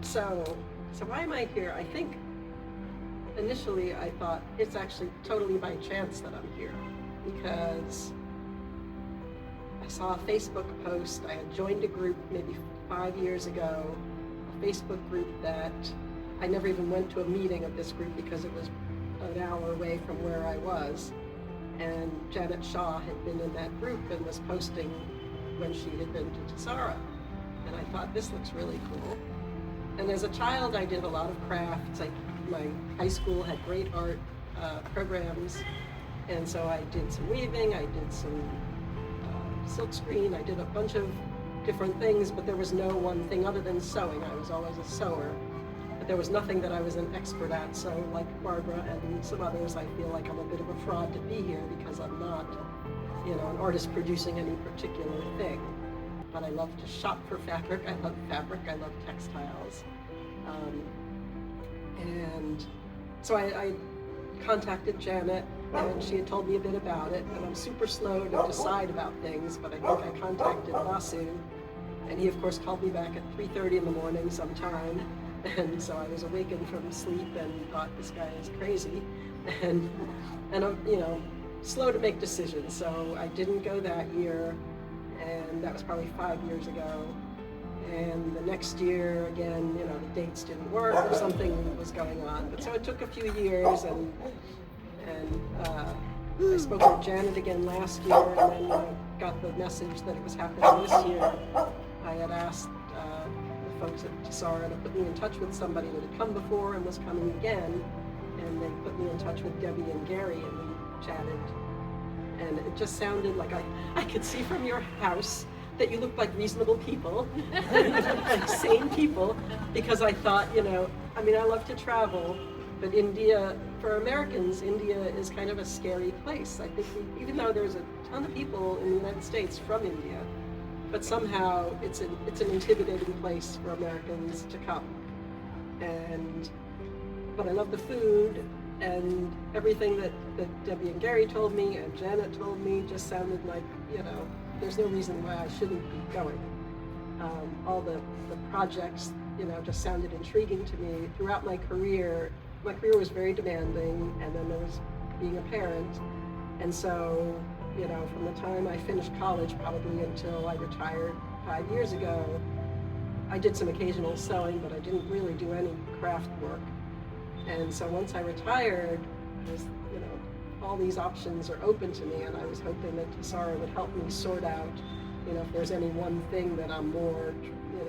So why am I here? I think initially I thought it's actually totally by chance that I'm here, because I saw a Facebook post. I had joined a group maybe 5 years ago, a Facebook group that I never even went to a meeting of this group because it was an hour away from where I was. And Janet Shaw had been in that group and was posting when she had been to TASARA. And I thought, this looks really cool. And as a child, I did a lot of crafts. My high school had great art programs. And so I did some weaving, I did some silkscreen, I did a bunch of different things, but there was no one thing other than sewing. I was always a sewer. But there was nothing that I was an expert at. So like Barbara and some others, I feel like I'm a bit of a fraud to be here because I'm not, an artist producing any particular thing. But I love to shop for fabric. I love textiles. And so I contacted Janet, and she had told me a bit about it, and I'm super slow to decide about things, but I think I contacted Vasu, and he of course called me back at 3:30 in the morning sometime, and so I was awakened from sleep and thought, this guy is crazy, and I'm, slow to make decisions, so I didn't go that year, and that was probably 5 years ago. And the next year, again, the dates didn't work or something was going on. But so it took a few years, and I spoke with Janet again last year, and then when I got the message that it was happening this year, I had asked the folks at TASARA to put me in touch with somebody that had come before and was coming again, and they put me in touch with Debbie and Gary, and we chatted. And it just sounded like I could see from your house that you look like reasonable people, like sane people, because I thought, I love to travel, but India, for Americans, India is kind of a scary place. I think even though there's a ton of people in the United States from India, but somehow it's an intimidating place for Americans to come. But I love the food, and everything that Debbie and Gary told me and Janet told me just sounded like, there's no reason why I shouldn't be going. All the projects, just sounded intriguing to me. Throughout my career was very demanding, and then there was being a parent. And so, from the time I finished college probably until I retired 5 years ago, I did some occasional sewing, but I didn't really do any craft work. And so once I retired, all these options are open to me, and I was hoping that TASARA would help me sort out, if there's any one thing that I'm more